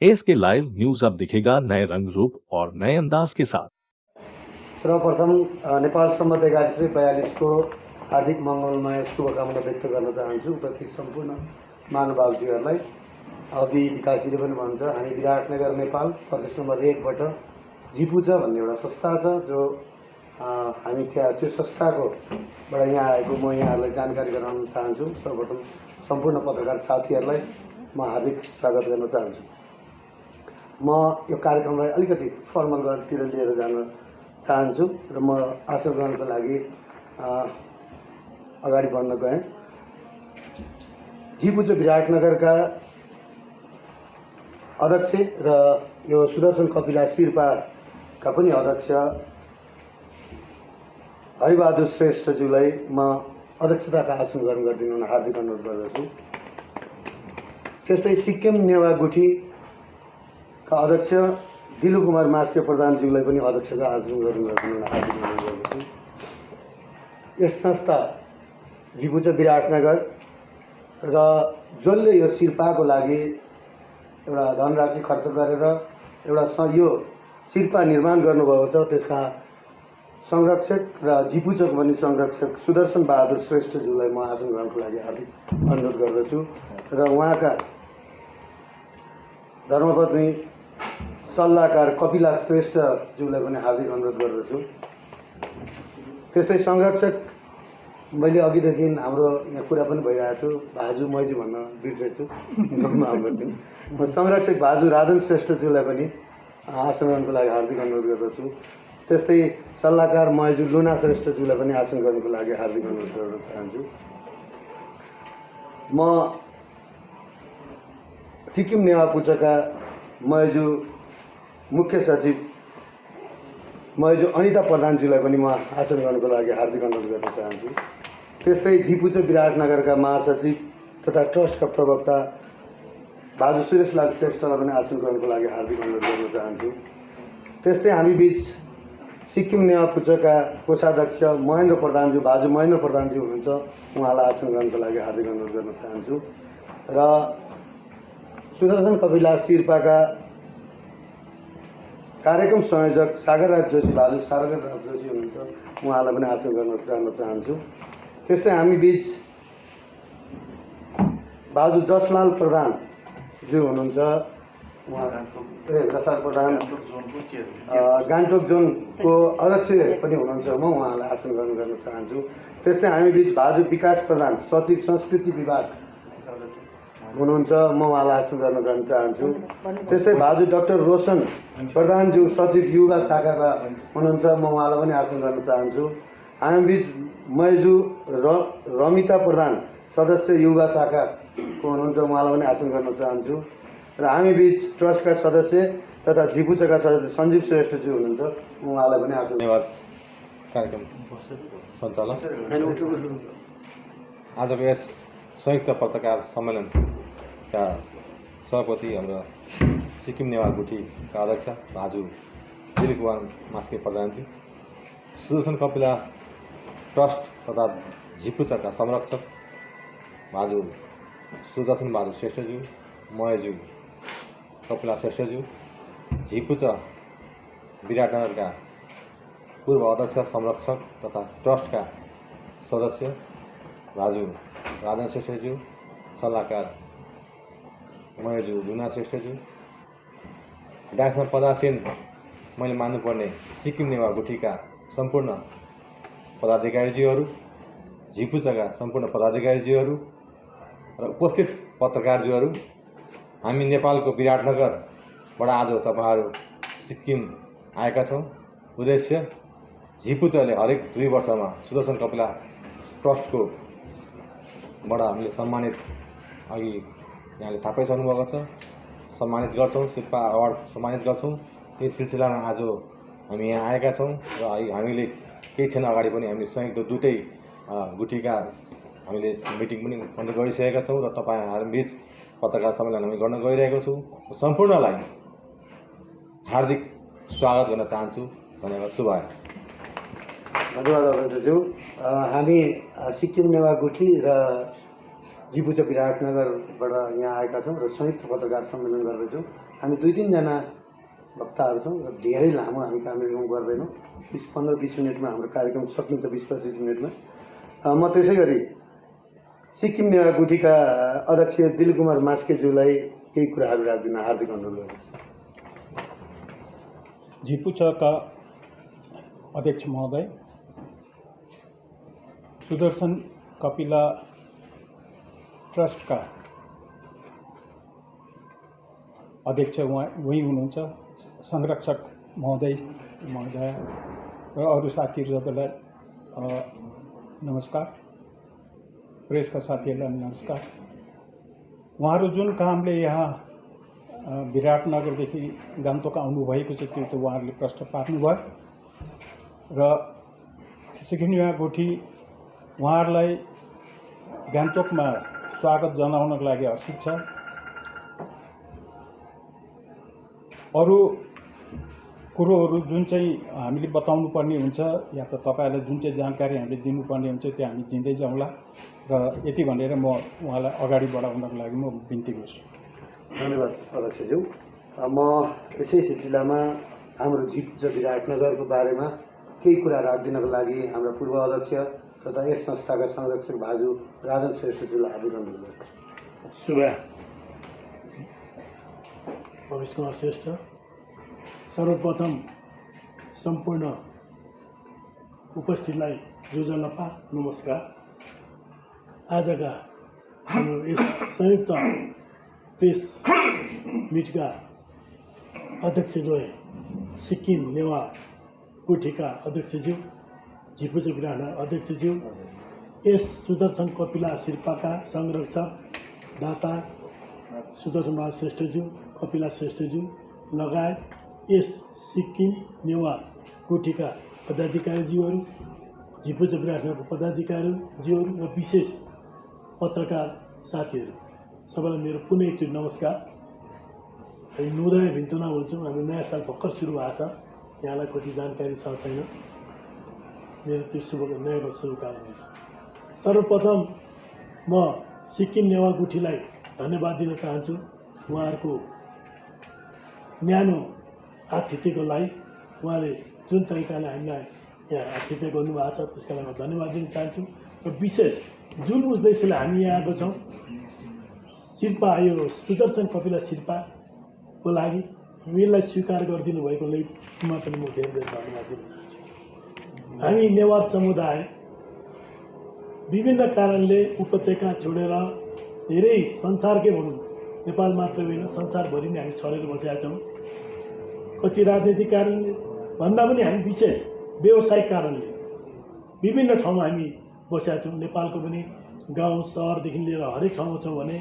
Ask live news अब दिखेगा नए रंग रूप और नए अंदाज के साथ। सर्वप्रथम नेपाल सम्मत 1142 को हार्दिक मङ्गलमय शुभकामना व्यक्त गर्न चाहन्छु। उपस्थित सम्पूर्ण महानुभावजीहरूलाई। अघि विकासजीले पनि भन्छ हामी विराटनगर नेपाल प्रदेश नम्बर 1 बाट जिपुच भन्ने एउटा संस्था छ जो हामी त्यहाँ त्यो संस्थाकोबाट यहाँ आएको म यहाँहरूलाई जानकारी गराउन चाहन्छु। सर्वप्रथम सम्पूर्ण पत्रकार साथीहरूलाई म हार्दिक स्वागत गर्न चाहन्छु। म यो कार्यक्रमलाई अलिकति फर्मल गतितिर लिएर जान चाहन्छु र म आसन ग्रहणको लागि अगाडि बढ्न गएँ। जिपुच विराटनगरका अध्यक्ष र यो सुदर्शन कपिला शिर्पाका पनि अध्यक्ष हरिबहादुर श्रेष्ठज्यूलाई म अध्यक्षताका आसन ग्रहण गरिदिनु हुन हार्दिक अनुरोध गर्दछु। त्यस्तै सिक्किम नेवा गुठीका अध्यक्ष दिलु कुमार मास्के प्रधानज्यूलाई पनि अध्यक्षका आसन ग्रहण गरिदिनु हुन हार्दिक अनुरोध गर्दछु। यस संस्था जिपुच विराटनगर र जसले यो शिर्पाको लागि एउटा धनराशि खर्च गरेर एउटा यो शिर्पा निर्माण गर्नुभएको छ त्यसका संरक्षक र जिपुचको पनि संरक्षक सुदर्शन बहादुर श्रेष्ठज्यूलाई म आसन ग्रहणको लागि हार्दिक अनुरोध गर्दछु र उहाँका धर्मपत्नी सल्लाहकार कपिला श्रेष्ठज्यूलाई पनि हार्दिक अनुरोध गर्दछु। त्यस्तै संरक्षक मैले अघिदेखि हाम्रो यहाँ कुरा पनि भइरहेको थियो भाजु मैजी भन्न बिर्सेछु म संरक्षक भाजु राजन श्रेष्ठज्यूलाई पनि आसन ग्रहणको लागि हार्दिक अनुरोध गर्दछु। त्यस्तै सल्लाहकार मैजु लुना श्रेष्ठज्यूलाई पनि आसन ग्रहणको लागि हार्दिक अनुरोध गर्न चाहन्छु। म सिक्किम नेवा पुचका मैजु मुख्य सचिव मैजु अनिता प्रधानज्यूलाई पनि म आसन ग्रहणको लागि हार्दिक अनुरोध गर्न चाहन्छु। त्यस्तै जिपुच विराटनगरका महासचिव तथा ट्रस्टका प्रवक्ता भाजु सुरेशलाल श्रेष्ठलाई पनि आसन ग्रहणको लागि हार्दिक अनुरोध गर्न चाहन्छु। त्यस्तै हामी बीच सिक्किम नेवा पुचका कोषाध्यक्ष महेन्द्र प्रधानज्यू भाजु महेन्द्र प्रधानज्यू हुनुहुन्छ, उहाँलाई आसन ग्रहणको लागि हार्दिक अनुरोध गर्न चाहन्छु। र सुदर्शन कपिला शिर्पाका कार्यक्रम संयोजक सागरराज जोशी भाजु सागरराज जोशी हुनुहुन्छ, उहाँलाई पनि आसन गर्न चाहन्छु। त्यस्तै हामी बीच भाजु जसलाल प्रधानज्यू हुनुहुन्छ, उहाँ जसलाल प्रधान गान्तोक जोनको अध्यक्ष पनि हुनुहुन्छ, म उहाँलाई आसन ग्रहण गर्न चाहन्छु। त्यस्तै हामी बीच भाजु विकास प्रधान सचिव संस्कृति विभाग हुनुहुन्छ, म उहाँलाई आसन गर्न चाहन्छु। त्यस्तै भाजु डाक्टर रोशन प्रधानज्यू सचिव युवा शाखाका हुनुहुन्छ, म उहाँलाई पनि आसन गर्न चाहन्छु। हामी बीच मैजु रमिता प्रधान सदस्य युवा शाखाको हुनुहुन्छ, उहाँलाई पनि आसन गर्न चाहन्छु। र हामी बीच ट्रस्टका सदस्य तथा जिपुचका सदस्य सञ्जीव श्रेष्ठज्यू हुनुहुन्छ, म उहाँलाई पनि आसन। धन्यवाद। कार्यक्रम सञ्चालक आजको यस संयुक्त पत्रकार सम्मेलनका सभापति हाम्रो सिक्किम नेवा गुठीका अध्यक्ष भाजु दिलु कुमार मास्के प्रधानजी, सुदर्शन कपिला ट्रस्ट तथा जिपुचका संरक्षक भाजु सुदर्शन बहादुर श्रेष्ठज्यू, महेजु कपिला श्रेष्ठज्यू, जिपुच विराटनगरका पूर्व अध्यक्ष संरक्षक तथा ट्रस्टका सदस्य भाजु राजन श्रेष्ठज्यू, सल्लाहकार महेजु लुना श्रेष्ठज्यू, डाक्टर पदासीन मैले मान्नुपर्ने सिक्किम नेवा गुठीका सम्पूर्ण पदाधिकारीज्यूहरू, जिपुचका सम्पूर्ण पदाधिकारीज्यूहरू र उपस्थित पत्रकारज्यूहरू, हामी नेपालको विराटनगरबाट आज तपाईहरू सिक्किम आएका छौँ। उद्देश्य जिपुचले हरेक 2 वर्षमा सुदर्शन कपिला ट्रस्टकोबाट हामीले सम्मानित अघि यहाँले थाहा पाइसक्नु भएको छ सम्मानित गर्छौँ, शिर्पा अवार्ड सम्मानित गर्छौँ। त्यही सिलसिलामा आज हामी यहाँ आएका छौँ र हामीले केही क्षण अगाडि पनि हामीले संयुक्त दुईटै गुठीका हामीले मिटिङ पनि कन्डक्ट गरिसकेका छौँ र तपाईहरू बीच पत्रकार सम्मेलन हामी गर्न गइरहेको छौँ। सम्पूर्णलाई हार्दिक स्वागत गर्न चाहन्छु। धन्यवाद। शुभकामना। धन्यवाद अध्यक्षज्यू। हामी सिक्किम नेवा गुठी र जिपुच विराटनगरबाट यहाँ आएका छौँ र संयुक्त पत्रकार सम्मेलन गर्दैछौँ। हामी 2-3 जना वक्ताहरू छौँ र धेरै लामो हामी कार्यक्रम गर्दैनौँ। 15-20 मिनटमा हाम्रो कार्यक्रम सकिन्छ, 20-25 मिनटमा। म त्यसै गरी सिक्किम नेवा गुठीका अध्यक्ष दिलकुमार मास्केज्यूलाई केही कुराहरू राख्दिन हार्दिक अनुरोध गर्दछु। झिपुचका अध्यक्ष महोदय, सुदर्शन कपिला ट्रस्टका अध्यक्ष वही हुनुहुन्छ, संरक्षक महोदय महोदय र अरू साथीहरू सबैलाई नमस्कार। प्रेसका साथीहरूलाई नमस्कार। उहाँहरू जुन कामले यहाँ विराटनगरदेखि गान्तोक आउनुभएको छ त्यो त उहाँहरूले प्रश्न पार्नुभयो र सिक्किम नेवा गुठी उहाँहरूलाई गान्तोकमा स्वागत जनाउनको लागि हर्षित छ। अरू कुरोहरू जुन चाहिँ हामीले बताउनु पर्ने हुन्छ या त तपाईँहरूलाई जुन चाहिँ जानकारी हामीले दिनुपर्ने हुन्छ त्यो हामी दिँदै जाउँला र यति भनेर म उहाँलाई अगाडि बढाउनको लागि म बिन्ती गर्छु। धन्यवाद अध्यक्षज्यू। म यसै सिलसिलामा हाम्रो झिपुच विराटनगरको बारेमा केही कुरा राखिदिनको लागि हाम्रा पूर्व अध्यक्ष तथा यस संस्थाका संरक्षक भाजु राजन श्रेष्ठज्यूलाई हार्दिक अनुरोध गर्छु। शुभा प्रवेश कुमार श्रेष्ठ, सर्वप्रथम सम्पूर्ण उपस्थितलाई जोजलपा नमस्कार। आजका हाम्रो यस संयुक्त प्रेस मिटका अध्यक्षद्वय सिक्किम नेवा गुठीका अध्यक्षज्यू, झिपुच विराटनगर अध्यक्षज्यू, यस सुदर्शन कपिला शेर्पाका संरक्षक दाता सुदर्शन बहादुर श्रेष्ठज्यू, कपिला श्रेष्ठज्यू लगायत यस सिक्किम नेवा गुठीका पदाधिकारीज्यूहरू, झिपुच विराटनगरको पदाधिकारीज्यूहरू र विशेष पत्रकार साथीहरू सबैलाई मेरो पुनः एकचोटि नमस्कार। हामी नुदय भिन्तुना भन्छौँ। हाम्रो नयाँ साल भर्खर सुरु भएको छ, यहाँलाई कति जानकारी छ छैन। मेरो त्यो नयाँ वर्ष शुभकामना छ। सर्वप्रथम म सिक्किम नेवा गुठीलाई धन्यवाद दिन चाहन्छु। उहाँहरूको न्यानो आतिथ्यको लागि उहाँले जुन तरिकाले हामीलाई यहाँ आतिथ्य गर्नुभएको छ त्यसका लागि धन्यवाद दिन चाहन्छु। र विशेष जुन उद्देश्यले हामी यहाँ आएको छौँ, शेर्पा यो सुदर्शन कपिला शेर्पाको लागि यसलाई स्वीकार गरिदिनु भएकोले पनि म धेरै धेरै धन्यवाद दिन चाहन्छु। हामी नेवार समुदाय विभिन्न कारणले उपत्यका छोडेर धेरै संसारकै भनौँ, नेपाल मात्र होइन संसारभरि नै हामी छरेर बसेका छौँ। कति राजनीतिक कारणले भन्दा पनि हामी विशेष व्यावसायिक कारणले विभिन्न ठाउँमा हामी बसेका छौँ। नेपालको पनि गाउँ सहरदेखि लिएर हरेक ठाउँमा छौँ भने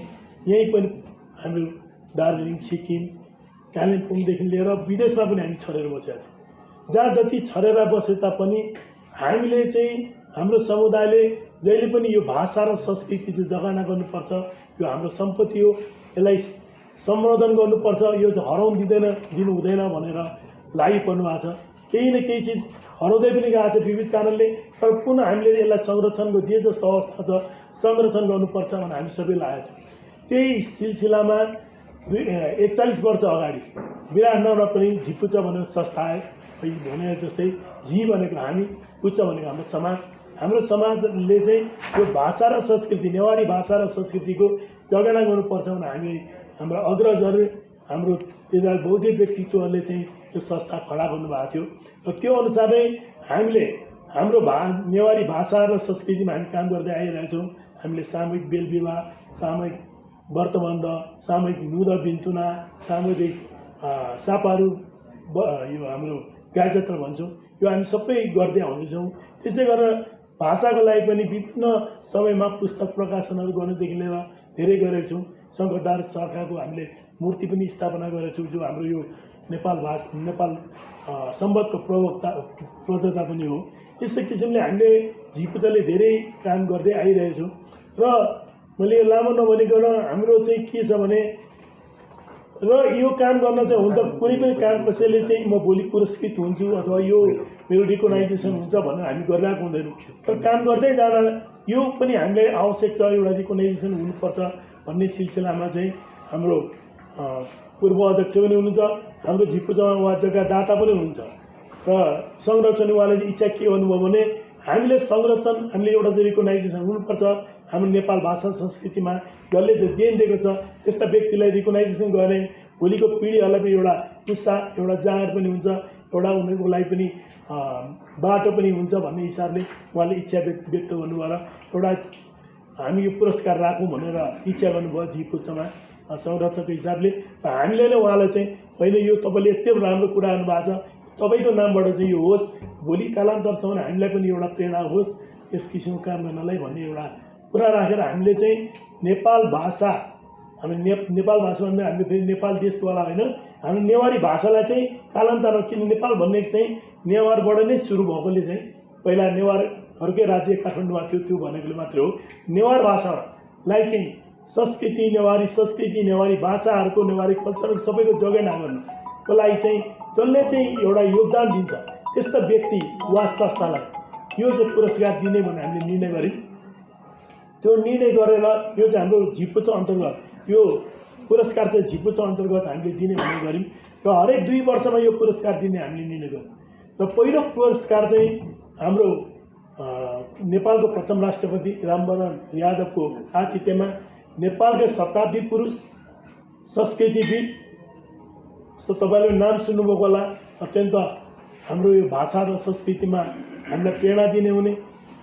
यहीँ पनि हाम्रो दार्जिलिङ, सिक्किम, कालिम्पोङदेखि लिएर विदेशमा पनि हामी छरेर बसेका छौँ। जहाँ जति छरेर बसे तापनि हामीले चाहिँ हाम्रो समुदायले जहिले पनि यो भाषा र संस्कृति चाहिँ जगाना गर्नुपर्छ। यो हाम्रो सम्पत्ति हो, यसलाई संवर्धन गर्नुपर्छ, यो हराउन दिनु हुँदैन भनेर लागि पर्नु भएको छ। केही न केही चिज हराउँदै पनि गएको छ विविध कारणले, तर पुनः हामीले यसलाई संरक्षणको जे जस्तो अवस्था छ संरक्षण गर्नुपर्छ भनेर हामी सबै लागेका छौँ। त्यही सिलसिलामा 41 वर्ष अगाडि विराटनगरमा पनि झिपुच भनेर संस्था आयो। भने जस्तै झी भनेको हामी, पुच्च भनेको हाम्रो समाज। हाम्रो समाजले चाहिँ यो भाषा र संस्कृति, नेवारी भाषा र संस्कृतिको जगेर्ना गर्नुपर्छ भने हामी हाम्रो अग्रजहरू, हाम्रो त्यहाँ बौद्धिक व्यक्तित्वहरूले चाहिँ त्यो संस्था खडा गर्नुभएको थियो। र त्यो अनुसारै हामीले हाम्रो नेवारी भाषा र संस्कृतिमा हामी काम गर्दै आइरहेछौँ। हामीले सामूहिक बेलविवाह, सामूहिक व्रतबन्ध, सामूहिक नुद बिन्तुना, सामूहिक सापारू, यो हाम्रो गायजात्रा भन्छौँ, यो हामी सबै गर्दै आउँदैछौँ। त्यसै गरेर भाषाको लागि पनि विभिन्न समयमा पुस्तक प्रकाशनहरू गर्नुदेखि लिएर धेरै गरेका छौँ। शङ्करदार सरकारको हामीले मूर्ति पनि स्थापना गरेका छौँ, जो हाम्रो यो नेपाल सम्बन्धको प्रवक्ता पनि हो। यस्तै किसिमले हामीले झिपुचले धेरै काम गर्दै आइरहेछौँ। र मैले यो लामो नभनिकन हाम्रो चाहिँ के छ भने, र यो काम गर्न चाहिँ हुन त कुनै पनि काम कसैले चाहिँ म भोलि पुरस्कृत हुन्छु अथवा यो मेरो रिकगनाइजेसन हुन्छ भनेर हामी गरिरहेको हुँदैनौँ। तर काम गर्दै जाँदा यो पनि हामीलाई आवश्यक छ, एउटा रिकगनाइजेसन हुनुपर्छ भन्ने सिलसिलामा चाहिँ हाम्रो पूर्व अध्यक्ष पनि हुनुहुन्छ, हाम्रो झिपुचमा उहाँ जग्गादाता पनि हुनुहुन्छ र संरक्षण उहाँले इच्छा के गर्नुभयो भने हामीले संरक्षण हामीले एउटा चाहिँ रिकगनाइजेसन हुनुपर्छ। हाम्रो नेपाल भाषा संस्कृतिमा जसले देन दिएको छ त्यस्ता व्यक्तिलाई रिकगनाइजेसन गर्ने भोलिको पिँढीहरूलाई पनि एउटा उत्साह एउटा जाँगर पनि हुन्छ, एउटा उनीहरूको लागि पनि बाटो पनि हुन्छ भन्ने हिसाबले उहाँले इच्छा व्यक्त गर्नुभयो र एउटा हामी यो पुरस्कार राखौँ भनेर इच्छा गर्नुभयो झिपुचमा संरक्षकको हिसाबले। र हामीले नै उहाँलाई चाहिँ होइन यो तपाईँले यति राम्रो कुरा गर्नुभएको छ, तपाईँको नामबाट चाहिँ यो होस्, भोलि कालान्तरसम्म हामीलाई पनि एउटा प्रेरणा होस् यस किसिमको काम गर्नलाई भन्ने एउटा कुरा राखेर हामीले चाहिँ नेपाल भाषा हामी नेपाल भाषा भन्दा हामीले फेरि नेपाल देशकोवाला होइन, हामी नेवारी भाषालाई चाहिँ कालान्तरमा किन नेपाल भन्ने चाहिँ नेवारबाट नै सुरु भएकोले चाहिँ पहिला नेवारहरूकै राज्य काठमाडौँमा थियो त्यो भनेकोले मात्रै हो। नेवार भाषालाई चाहिँ संस्कृति नेवारी भाषाहरूको नेवारी कल्चर सबैको जगेर्ना गर्नुको लागि चाहिँ जसले चाहिँ एउटा योगदान दिन्छ त्यस्ता व्यक्ति वा संस्थालाई यो चाहिँ पुरस्कार दिने भनेर हामीले निर्णय गऱ्यौँ। त्यो निर्णय गरेर यो चाहिँ हाम्रो झिपुचो अन्तर्गत यो पुरस्कार चाहिँ झिपुचो अन्तर्गत हामीले दिने भन्ने गऱ्यौँ र हरेक 2 वर्षमा यो पुरस्कार दिने हामीले निर्णय गऱ्यौँ। र पहिलो पुरस्कार चाहिँ हाम्रो नेपालको प्रथम राष्ट्रपति रामवरण यादवको आतिथ्यमा नेपालकै शताब्दी पुरुष संस्कृतिविद तपाईँले नाम सुन्नुभएको होला, अत्यन्त हाम्रो यो भाषा र संस्कृतिमा हामीलाई प्रेरणा दिने हुने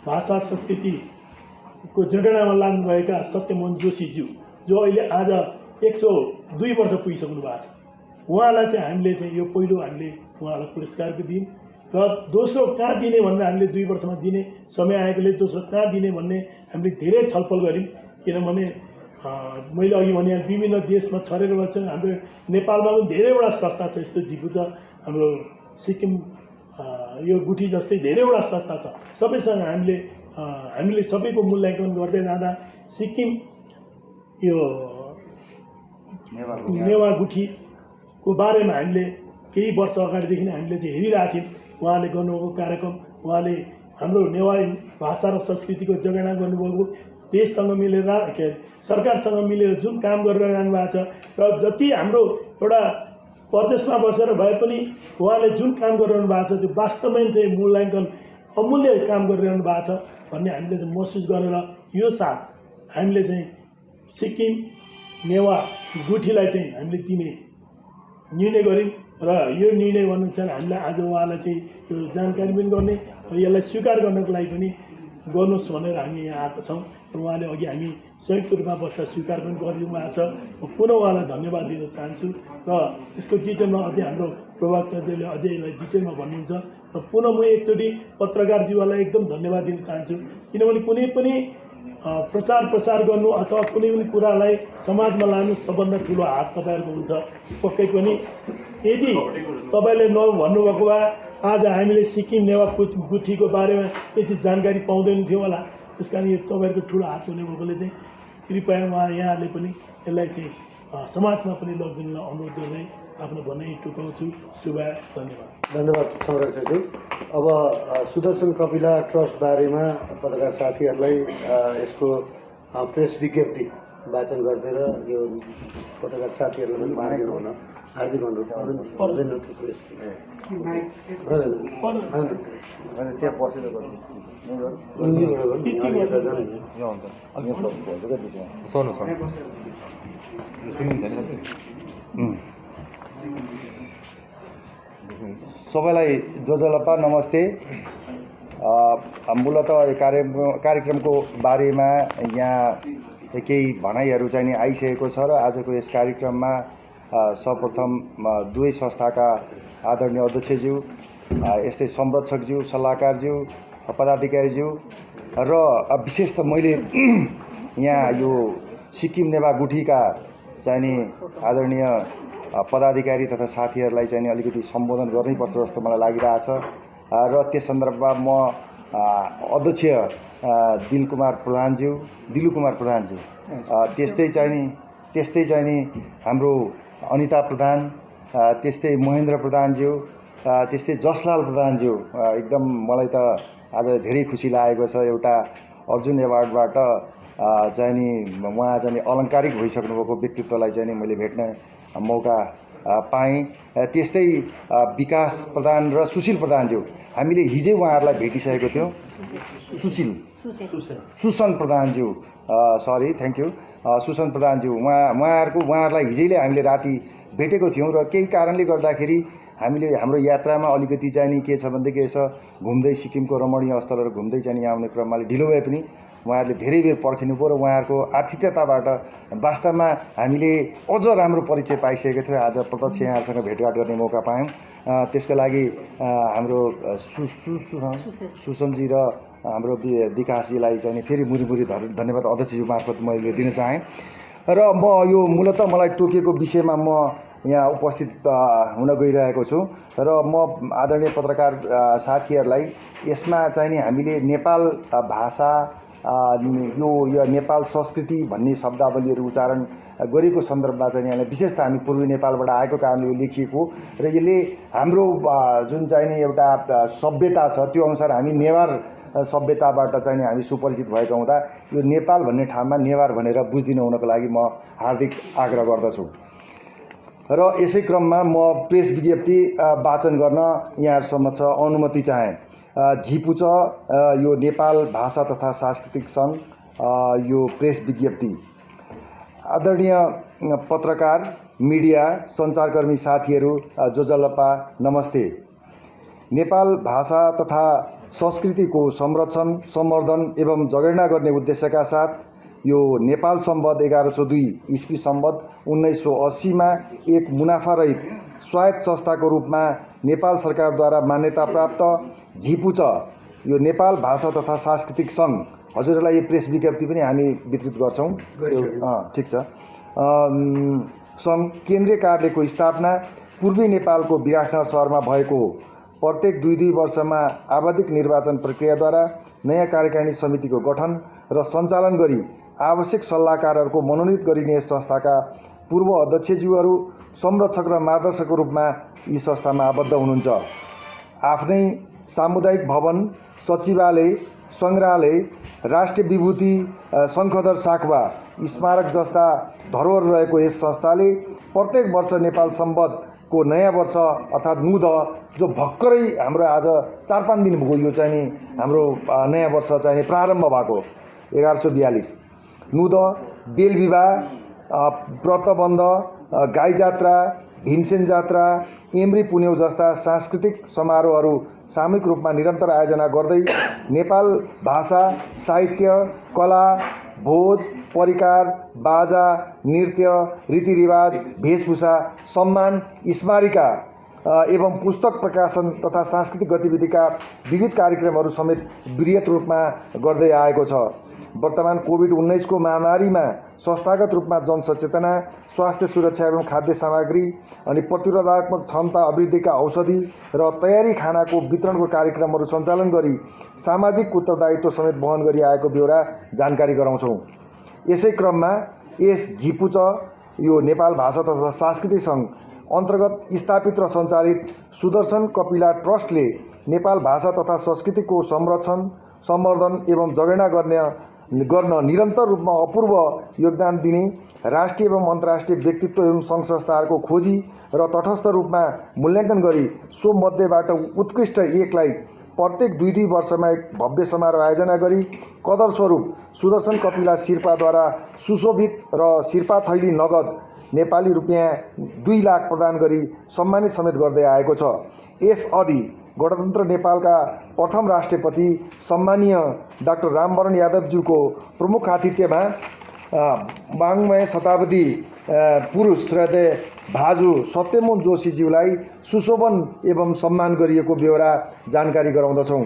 भाषा संस्कृतिको जगेर्नामा लाग्नुभएका सत्यमोहन जोशीज्यू जो अहिले आज 102 वर्ष पुगिसक्नु भएको छ। उहाँलाई चाहिँ हामीले चाहिँ यो पहिलो हामीले उहाँलाई पुरस्कार दियौँ र दोस्रो कहाँ दिने भनेर हामीले 2 वर्षमा दिने समय आएकोले दोस्रो कहाँ दिने भन्ने हामीले धेरै छलफल गऱ्यौँ। किनभने मैले अघि भने विभिन्न देशमा छरेर बस्छ, हाम्रो नेपालमा पनि धेरैवटा संस्था छ यस्तो झिपुच, हाम्रो सिक्किम यो गुठी जस्तै धेरैवटा संस्था छ। सबैसँग हामीले सबैको मूल्याङ्कन गर्दै जाँदा सिक्किम यो नेवा गुठीको बारेमा हामीले केही वर्ष अगाडिदेखि नै हामीले चाहिँ हेरिरहेको थियौँ। उहाँले गर्नुभएको कार्यक्रम, उहाँले हाम्रो नेवारी भाषा र संस्कृतिको जगेर्ना गर्नुभएको, देशसँग मिलेर सरकारसँग मिलेर जुन काम गरिरहनु भएको छ र जति हाम्रो एउटा प्रदेशमा बसेर भए पनि उहाँले जुन काम गरिरहनु भएको छ त्यो वास्तवमै चाहिँ मूल्याङ्कन अमूल्य काम गरिरहनु भएको छ भन्ने हामीले चाहिँ महसुस गरेर यो साल हामीले चाहिँ सिक्किम नेवा गुठीलाई चाहिँ हामीले दिने निर्णय गऱ्यौँ र यो निर्णय अनुसार हामीलाई आज उहाँलाई चाहिँ यो जानकारी पनि गर्ने र यसलाई स्वीकार गर्नको लागि पनि गर्नुहोस् भनेर हामी यहाँ आएको छौँ। र उहाँले अघि हामी संयुक्त रूपमा बस्दा स्वीकार पनि गरिदिनु भएको छ। पुनः उहाँलाई धन्यवाद दिन चाहन्छु र यसको डिटेलमा अझै हाम्रो प्रवक्ताजीले अझै यसलाई डिटेलमा भन्नुहुन्छ र पुनः म एकचोटि पत्रकारज्यूलाई एकदम धन्यवाद दिन चाहन्छु। किनभने कुनै पनि प्रचार गर्नु अथवा कुनै पनि कुरालाई समाजमा लानु सबभन्दा ठुलो हात तपाईँहरूको हुन्छ। पक्कै पनि यदि तपाईँले नभन्नुभएको भए आज हामीले सिक्किम नेवा गुठीको बारेमा त्यति जानकारी पाउँदैन थियौँ होला। त्यस कारण यो तपाईँहरूको ठुलो हात हुने भएकोले चाहिँ कृपया यहाँहरूले पनि यसलाई चाहिँ समाजमा पनि लगिदिनुलाई अनुरोध गर्दै आफ्नो भनाइ टुकाउँछु। शुभा, धन्यवाद संरक्षकज्यू। अब सुदर्शन कपिला ट्रस्ट बारेमा पत्रकार साथीहरूलाई यसको प्रेस विज्ञप्ति वाचन गरिदिएर यो पत्रकार साथीहरूलाई पनि बाँडिदिनु हुन हार्दिक अनुरोध। त्यहाँ बसेर सबैलाई जोजलपा नमस्ते। मूलतः यो कार्यक्रमको बारेमा यहाँ केही भनाइहरू चाहिँ आइसकेको छ र आजको यस कार्यक्रममा सर्वप्रथम दुवै संस्थाका आदरणीय अध्यक्षज्यू, यस्तै संरक्षकज्यू, सल्लाहकारज्यू, पदाधिकारीज्यू र विशेष त मैले यहाँ यो सिक्किम नेवा गुठीका चाहिँ नि आदरणीय पदाधिकारी तथा साथीहरूलाई चाहिँ अलिकति सम्बोधन गर्नैपर्छ जस्तो मलाई लागिरहेछ र त्यस सन्दर्भमा म अध्यक्ष दिलकुमार प्रधानज्यू, त्यस्तै चाहिँ नि हाम्रो अनिता प्रधान, त्यस्तै महेन्द्र प्रधानज्यू, त्यस्तै जसलाल प्रधानज्यू, एकदम मलाई त आज धेरै खुसी लागेको छ। एउटा अर्जुन एवार्डबाट चाहिँ नि उहाँ चाहिँ अलङ्कारिक भइसक्नुभएको व्यक्तित्वलाई चाहिँ नि मैले भेट्न मौका पाएँ। त्यस्तै विकास प्रधान र सुशील प्रधानज्यू हामीले हिजै उहाँहरूलाई भेटिसकेको थियौँ। Susan प्रधानज्यू sorry thank you Susan प्रधानज्यू उहाँहरूलाई हिजैले हामीले राति भेटेको थियौँ र केही कारणले गर्दाखेरि हामीले हाम्रो यात्रामा अलिकति चाहिँ नि के छ भनेदेखि यसो घुम्दै सिक्किमको रमणीय स्थलहरू घुम्दै चाहिँ यहाँ आउने क्रममा ढिलो भए पनि उहाँहरूले धेरै बेर पर्खिनुभयो र उहाँहरूको आतिथ्यताबाट वास्तवमा हामीले अझ राम्रो परिचय पाइसकेको थियौँ। आज प्रत्यक्ष यहाँहरूसँग भेटघाट गर्ने मौका पायौँ। त्यसको लागि हाम्रो सुसनजी र हाम्रो विकासजीलाई चाहिँ फेरि मुरी धन्यवाद अध्यक्षज्यू मार्फत मैले दिन चाहेँ। र म यो मूलतः मलाई तोकिएको विषयमा म यहाँ उपस्थित हुन गइरहेको छु र म आदरणीय पत्रकार साथीहरूलाई यसमा चाहिँ नि हामीले नेपाल भाषा यो नेपाल संस्कृति भन्ने शब्दावलीहरू उच्चारण गरेको सन्दर्भमा चाहिँ यहाँलाई विशेष त हामी पूर्वी नेपालबाट आएको कारणले यो लेखिएको र यसले हाम्रो जुन चाहिँ नि एउटा सभ्यता छ त्यो अनुसार हामी नेवार सभ्यताबाट चाहिँ हामी सुपरिचित भएको हुँदा यो नेपाल भन्ने ठाउँमा नेवार भनेर बुझिदिनु हुनको लागि म हार्दिक आग्रह गर्दछु। र यसै क्रममा म प्रेस विज्ञप्ति वाचन गर्न यहाँहरूसम्म अनुमति चाहेँ। झिपुच यो नेपाल भाषा तथा सांस्कृतिक सङ्घ यो प्रेस विज्ञप्ति। आदरणीय पत्रकार मिडिया सञ्चारकर्मी साथीहरू जोजलपा नमस्ते। नेपाल भाषा तथा संस्कृतिको संरक्षण संवर्धन एवं जगेर्ना गर्ने उद्देश्यका साथ यो नेपाल सम्बत 1102 ईस्वी सम्बत 1980 मा एक मुनाफारहित स्वायत्त संस्थाको रूपमा नेपाल सरकारद्वारा मान्यता प्राप्त झिपुच यो नेपाल भाषा तथा सांस्कृतिक सङ्घ हजुरहरूलाई यो प्रेस विज्ञप्ति पनि हामी वितरित गर्छौँ। ठिक छ। सङ्घ केन्द्रीय कार्यालयको स्थापना पूर्वी नेपालको विराटनगर सहरमा भएको हो। प्रत्येक 2 वर्षमा आवधिक निर्वाचन प्रक्रियाद्वारा नयाँ कार्यकारिणी समितिको गठन र सञ्चालन गरी आवश्यक सल्लाहकारहरूको मनोनित गरिने संस्थाका पूर्व अध्यक्षज्यूहरू संरक्षक र मार्गदर्शकको रूपमा यी संस्थामा आबद्ध हुनुहुन्छ। आफ्नै सामुदायिक भवन, सचिवालय, सङ्ग्रहालय, राष्ट्रिय विभूति शङ्खधर साखवा स्मारक जस्ता धरोहर रहेको यस संस्थाले प्रत्येक वर्ष नेपाल सम्बतको नयाँ वर्ष अर्थात् नुद जो भर्खरै हाम्रो आज 4-5 दिन भयो यो चाहिँ नि हाम्रो नयाँ वर्ष चाहिँ प्रारम्भ भएको 1142 नुद, बेल विवाह, व्रतबन्ध, गाई जात्रा, भीमसेन जात्रा, एम्री पुन्यौ जस्ता सांस्कृतिक समारोहहरू सामूहिक रूपमा निरन्तर आयोजना गर्दै नेपाल भाषा, साहित्य, कला, भोज, परिकार, बाजा, नृत्य, रीतिरिवाज, वेशभूषा, सम्मान, स्मारिका एवं पुस्तक प्रकाशन तथा सांस्कृतिक गतिविधिका विविध कार्यक्रमहरू समेत वृहत रूपमा गर्दै आएको छ। वर्तमान कोभिड-19 को महामारीमा संस्थागत रूपमा जनसचेतना, स्वास्थ्य सुरक्षा एवं खाद्य सामग्री अनि प्रतिरोधात्मक क्षमता अभिवृद्धिका औषधि र तयारी खानाको वितरणको कार्यक्रमहरू सञ्चालन गरी सामाजिक उत्तरदायित्व समेत वहन गरी आएको ब्यौरा जानकारी गराउँछौँ। यसै क्रममा यस झिपुच यो नेपाल भाषा तथा सांस्कृतिक सङ्घ अन्तर्गत स्थापित र सञ्चालित सुदर्शन कपिला ट्रस्टले नेपाल भाषा तथा संस्कृतिको संरक्षण, संवर्धन एवं जगेर्ना गर्न निरन्तर रूपमा अपूर्व योगदान दिने राष्ट्रिय एवं अन्तर्राष्ट्रिय व्यक्तित्व एवं सङ्घ संस्थाहरूको खोजी र तटस्थ रूपमा मूल्याङ्कन गरी सो मध्येबाट उत्कृष्ट एकलाई प्रत्येक 2 वर्षमा एक भव्य समारोह आयोजना गरी कदर स्वरूप सुदर्शन कपिला शिर्पाद्वारा सुशोभित र शिर्पा थैली नगद नेपाली रुपियाँ 2 लाख प्रदान गरी सम्मानित समेत गर्दै आएको छ। यसअघि गणतन्त्र नेपालका प्रथम राष्ट्रपति सम्मानीय डाक्टर रामवरण यादवज्यूको प्रमुख आतिथ्यमा वाङ्मय शताब्दी पुरुष श्रद्धेय भाजु सत्यमोहन जोशीज्यूलाई सुशोभन एवं सम्मान गरिएको ब्यौरा जानकारी गराउँदछौँ।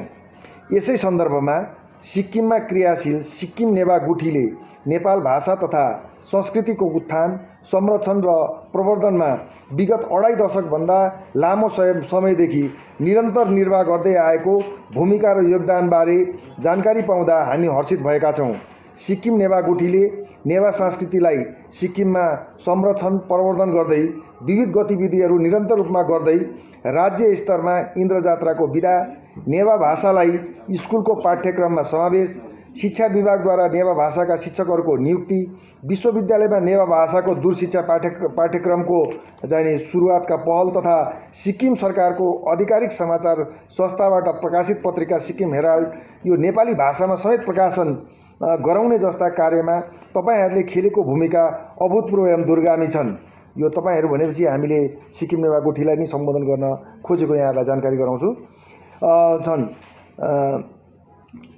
यसै सन्दर्भमा सिक्किममा क्रियाशील सिक्किम नेवा गुठीले नेपाल भाषा तथा संस्कृतिको उत्थान, संरक्षण र प्रवर्धनमा विगत 2.5 दशकभन्दा लामो समयदेखि निरन्तर निर्वाह गर्दै आएको भूमिका र योगदानबारे जानकारी पाउँदा हामी हर्षित भएका छौँ। सिक्किम नेवा गुठीले नेवा संस्कृतिलाई सिक्किममा संरक्षण प्रवर्धन गर्दै विविध गतिविधिहरू निरन्तर रूपमा गर्दै राज्य स्तरमा इन्द्रजात्राको विधा, नेवा भाषालाई स्कुलको पाठ्यक्रममा समावेश, शिक्षा विभागद्वारा नेवा भाषाका शिक्षकहरूको नियुक्ति, विश्वविद्यालयमा नेवा भाषाको दूरशिक्षा पाठ्यक्रमको चाहिँ सुरुवातका पहल तथा सिक्किम सरकारको आधिकारिक समाचार संस्थाबाट प्रकाशित पत्रिका सिक्किम हेराल्ड यो नेपाली भाषामा समेत प्रकाशन गराउने जस्ता कार्यमा तपाईहरूले खेलेको भूमिका अभूतपूर्व एवं दूरगामी छन्। यो तपाईहरू भनेपछि हामीले सिक्किम नेवा गुठीलाई नै सम्बोधन गर्न खोजेको यहाँहरूलाई जानकारी गराउँछु।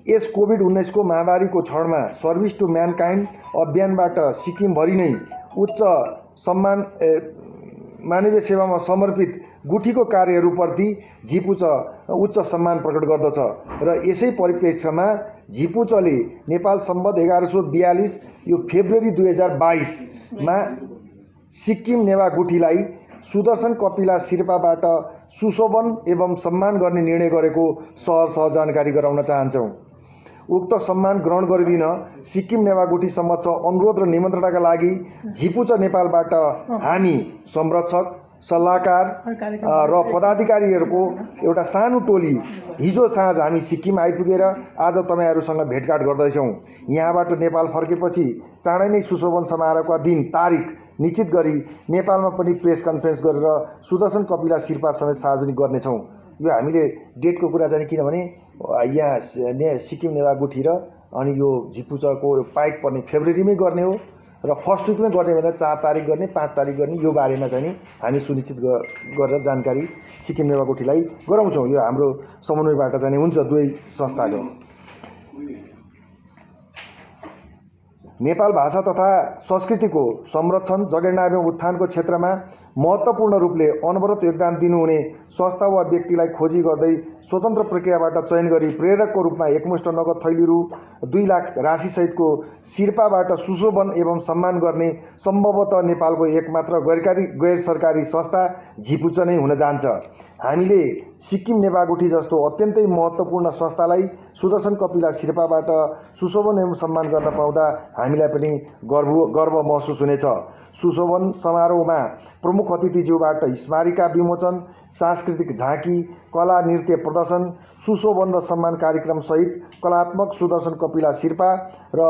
यस कोभिड-19 को महामारीको क्षणमा सर्भिस टु म्यानकाइन्ड अभियानबाट सिक्किमभरि नै उच्च सम्मान मानवीय सेवामा समर्पित गुठीको कार्यहरूप्रति झिपुच उच्च सम्मान प्रकट गर्दछ र यसै परिप्रेक्ष्यमा झिपुचले नेपाल सम्वत 1142 यो फेब्रुअरी 2022 मा सिक्किम नेवा गुठीलाई सुदर्शन कपिला शिर्पाबाट सुशोभन एवं सम्मान गर्ने निर्णय गरेको सहज जानकारी गराउन चाहन्छौँ। उक्त सम्मान ग्रहण गरिदिन सिक्किम नेवा गुठी समक्ष अनुरोध र निमन्त्रणाका लागि झिपुच नेपालबाट हामी संरक्षक सल्लाहकार र पदाधिकारीहरूको एउटा सानो टोली हिजो साँझ हामी सिक्किम आइपुगेर आज तपाईहरूसँग भेटघाट गर्दैछौँ। यहाँबाट नेपाल फर्केपछि चाँडै नै सुशोभन समारोहका दिन तारिक निश्चित गरी नेपालमा पनि प्रेस कन्फरेन्स गरेर सुदर्शन कपिला शिर्पा समेत सार्वजनिक गर्नेछौँ। यो हामीले डेटको कुरा चाहिँ किनभने यहाँ सिक्किम नेवा गुठी र अनि यो झिपुचको पाइक पर्ने फेब्रुअरीमै गर्ने हो र फर्स्ट विकमै गर्ने भन्दा 4 तारिक गर्ने 5 तारिक गर्ने यो बारेमा चाहिँ हामी सुनिश्चित गरेर जानकारी सिक्किम नेवा गुठीलाई गराउँछौँ। यो हाम्रो समन्वयबाट चाहिँ हुन्छ दुवै संस्थाको। नेपाल भाषा तथा संस्कृतिको संरक्षण जगेर्ना एवं उत्थानको क्षेत्रमा महत्त्वपूर्ण रूपले अनवरत योगदान दिनुहुने संस्था वा व्यक्तिलाई खोजी गर्दै स्वतन्त्र प्रक्रियाबाट चयन गरी प्रेरकको रूपमा एकमुष्ट नगद थैली रु 2 लाख राशिसहितको शिर्पाबाट सुशोभन एवं सम्मान गर्ने सम्भवतः नेपालको एकमात्र गैर सरकारी संस्था झिपुच नै हुन जान्छ। हामीले सिक्किम नेवा गुठी जस्तो अत्यन्तै महत्त्वपूर्ण संस्थालाई सुदर्शन कपिला शिर्पाबाट सुशोभन एवं सम्मान गर्न पाउँदा हामीलाई पनि गर्व महसुस हुनेछ। सुशोभन समारोहमा प्रमुख अतिथिज्यूबाट स्मारिका विमोचन, सांस्कृतिक झाँकी, कला नृत्य प्रदर्शन, सुशोभन र सम्मान कार्यक्रम सहित कलात्मक सुदर्शन कपिला शिर्पा र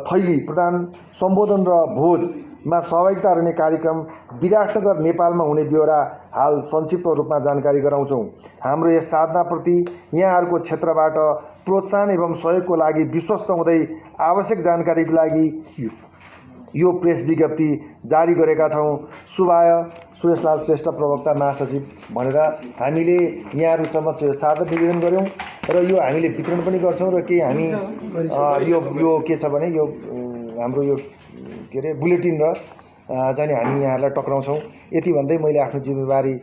थैली प्रदान, सम्बोधन र भोजमा सहभागिता रहने कार्यक्रम विराटनगर नेपालमा हुने ब्यौरा हाल संक्षिप्त रूपमा जानकारी गराउँछौँ। हाम्रो यस साधनाप्रति यहाँहरूको क्षेत्रबाट प्रोत्साहन एवं सहयोगको लागि विश्वस्त हुँदै आवश्यक जानकारीको लागि यो प्रेस विज्ञप्ति जारी गरेका छौँ। शुभाय सुरेशलाल श्रेष्ठ प्रवक्ता महासचिव भनेर हामीले यहाँहरू समक्ष यो सादर निवेदन गऱ्यौँ र यो हामीले वितरण पनि गर्छौँ र केही हामी यो के छ भने यो हाम्रो यो के अरे बुलेटिन र चाहिँ हामी यहाँहरूलाई टक्राउँछौँ। यति भन्दै मैले आफ्नो जिम्मेवारी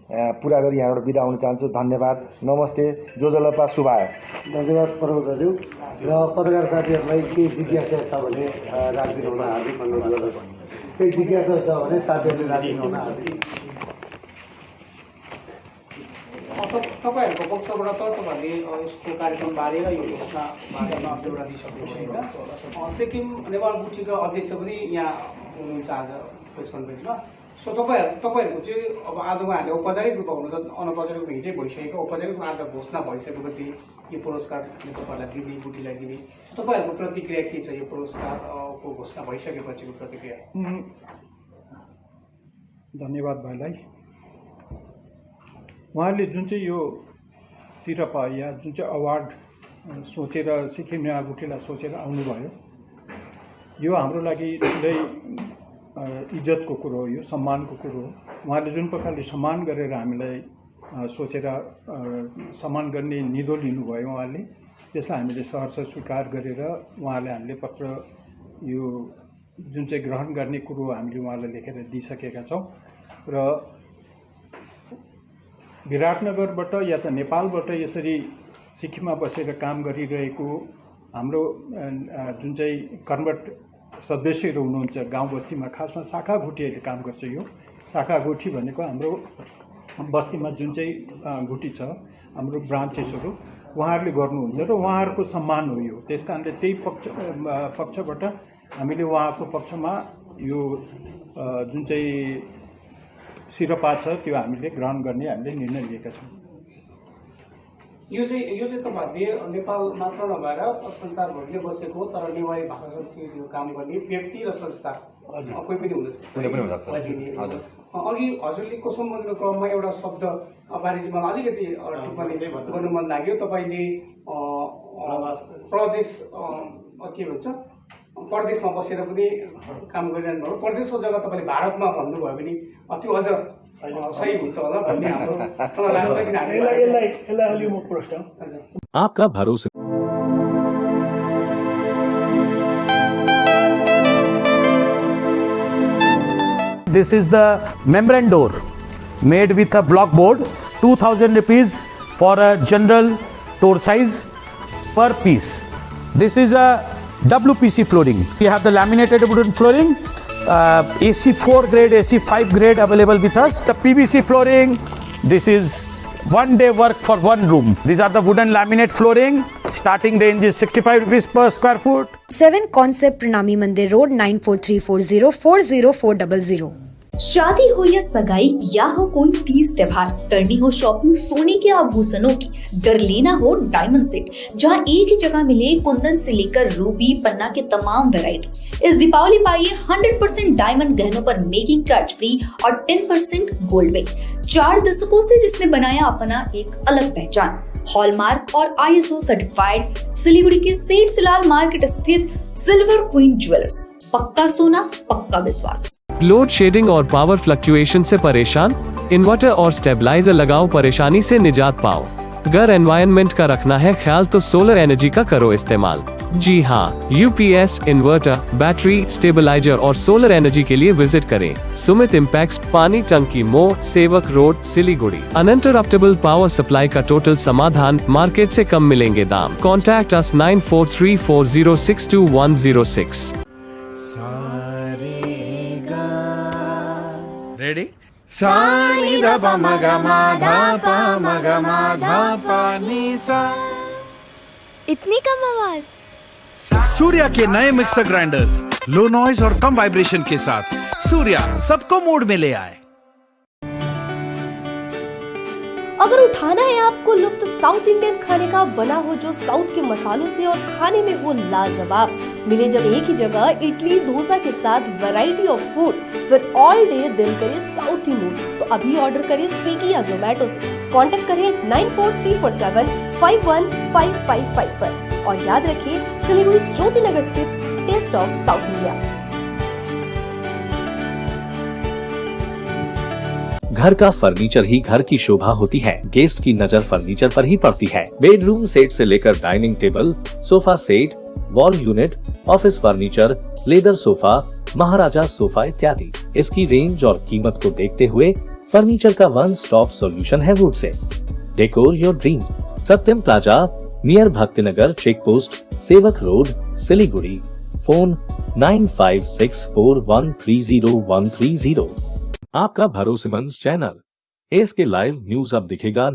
पुरा गरी यहाँबाट बिदा हुन चाहन्छु। धन्यवाद, नमस्ते, जोजलपा, शुभाय। धन्यवाद प्रवक्ताज्यू र पत्रकार साथीहरूलाई केही जिज्ञासा छ भने राखिदिनु हुन हार्दिक अनुरोध गर्दछु। केही जिज्ञासा छ भने साथीहरूले राखिदिनु हुन हार्दिक। तपाईँहरूको पक्षबाट त तपाईँहरूले यसको कार्यक्रमबारे र यो घोषणा बारेमा एउटा दिइसक्नुहुन्छ होइन। सिक्किम नेवार गुठीका अध्यक्ष पनि यहाँ हुनुहुन्छ आज प्रेस कन्फरेन्समा। सो तपाईँहरूको चाहिँ अब आज उहाँहरूले औपचारिक रूपमा हुनु त अनौपचारिक रूपमा हिजै भइसकेको, औपचारिक रूपमा आज घोषणा भइसकेपछि यो पुरस्कार तपाईँहरूलाई दिने, गुठीलाई दिने, तपाईँहरूको प्रतिक्रिया के छ? यो पुरस्कारको घोषणा भइसकेपछिको प्रतिक्रिया। धन्यवाद भाइलाई। उहाँहरूले जुन चाहिँ यो शिरपा या जुन चाहिँ अवार्ड सोचेर सिक्किम नेवा गुठीलाई सोचेर आउनुभयो, यो हाम्रो लागि ठुलै इज्जतको कुरो हो, यो सम्मानको कुरो हो। उहाँले जुन प्रकारले सम्मान गरेर हामीलाई सोचेर सम्मान गर्ने निधो लिनुभयो उहाँले, त्यसलाई हामीले सहर्ष स्वीकार गरेर उहाँले हामीले पत्र यो जुन चाहिँ ग्रहण गर्ने कुरो हामीले उहाँलाई लेखेर दिइसकेका छौँ र विराटनगरबाट या त नेपालबाट यसरी सिक्किममा बसेर काम गरिरहेको हाम्रो जुन चाहिँ कर्मठ सदस्यहरू हुनुहुन्छ गाउँ बस्तीमा, खासमा शाखा गुठीहरूले काम गर्छ। यो शाखा गुठी भनेको हाम्रो बस्तीमा जुन चाहिँ गुठी छ, हाम्रो ब्रान्चेसहरू, उहाँहरूले गर्नुहुन्छ र उहाँहरूको सम्मान हो यो। त्यस कारणले त्यही पक्षबाट हामीले उहाँको पक्षमा यो जुन चाहिँ शिरपा छ त्यो हामीले ग्रहण गर्ने हामीले निर्णय लिएका छौँ। यो चाहिँ तपाईँहरूले नेपाल मात्र नभएर संसारभरिले बसेको तर नेवारी भाषा संस्कृतिको काम गर्ने व्यक्ति र संस्था कोही पनि हुनसक्छ। अघि हजुरले को सम्बन्धको क्रममा एउटा शब्द बारे चाहिँ मलाई अलिकति टिप्पणी गर्नु मन लाग्यो। तपाईँले प्रदेश के भन्छ परदेशमा बसेर पनि काम गरिरहनु भयो। परदेशको जग्गा तपाईँले भारतमा भन्नुभयो भने त्यो अझ सही हुन्छ होला भन्ने हाम्रो लाग्छ। यसलाई अलि म प्रश्न आपका भरोसे This is the membrane door made with a block board, 2000 rupees for a general door size per piece. This is a WPC flooring. We have the laminated wooden flooring, AC4 grade, AC5 grade available with us. The PVC flooring, this is 1 day work for 1 room. These are the wooden laminate flooring. Starting range is 65 rupees per square foot. 7 Concept Pranami Mandir Road 9434040400. शादी हो या सगाई या हो कोई तीज त्योहार, करनी हो shopping सोने के आभूषणों की, डर लेना हो डायमंड सेट, जहां एक ही जगह मिले कुंदन से लेकर रूबी पन्ना के तमाम वैरायटी। इस दीपावली पाइए 100% डायमंड गहनों पर मेकिंग चार्ज फ्री और 10% गोल्ड में। 4 दशकों से जिसने बनाया अपना एक अलग पहचान, हॉलमार्क और ISO सर्टिफाइड सिलीगुड़ी के सेठ सिलाल मार्केट स्थित सिल्वर क्वीन ज्वेलर्स। पक्का सोना, पक्का विश्वास। लोड शेडिंग और पावर फ्लक्चुएशन से परेशान? इन्वर्टर और स्टेबलाइजर लगाओ, परेशानी से निजात पाओ। घर एनवायरनमेंट का रखना है ख्याल तो सोलर एनर्जी का करो इस्तेमाल। जी हाँ, UPS, इन्वर्टर, बैटरी, स्टेबलाइजर और सोलर एनर्जी के लिए विजिट करें सुमित इम्पैक्ट, पानी टंकी मोड़, सेवक road, Siliguri. Uninterruptible power supply का टोटल समाधान, मार्केट से कम मिलेंगे दाम। Contact us 9434062106। Ready? इतनी कम आवाज। सूर्या के नए मिक्सर ग्राइंडर्स, लो नॉइज और कम वाइब्रेशन के साथ सूर्या सबको मोड में ले आए। अगर उठाना है आपको लुत्फ साउथ इंडियन खाने का, बना हो जो साउथ के मसालों से और खाने में हो लाजवाब, मिले जब एक ही जगह इडली डोसा के साथ वैरायटी ऑफ फूड, फिर ऑल डे दिल करे साउथी मूड, तो अभी ऑर्डर करें स्विगी या जोमेटो से। कांटेक्ट करें 9434751555 पर और याद रखिए सिलीगुड़ी ज्योति नगर स्थित टेस्ट ऑफ साउथ इंडिया। घर का फर्नीचर ही घर की शोभा होती है। गेस्ट की नजर फर्नीचर पर ही पड़ती है। बेडरूम सेट से लेकर dining table, sofa set, wall unit, office furniture, leather sofa, Maharaja sofa इत्यादि। इसकी रेंज और कीमत को देखते हुए फर्नीचर का वन स्टॉप सॉल्यूशन है वुड से। Decor your dreams. Satyam plaza near Bhaktinagar check post, Sevak road, Siliguri. Phone 9564130130। आपका भरोसेमंद चैनल ASK लाइव न्यूज अब दिखेगा।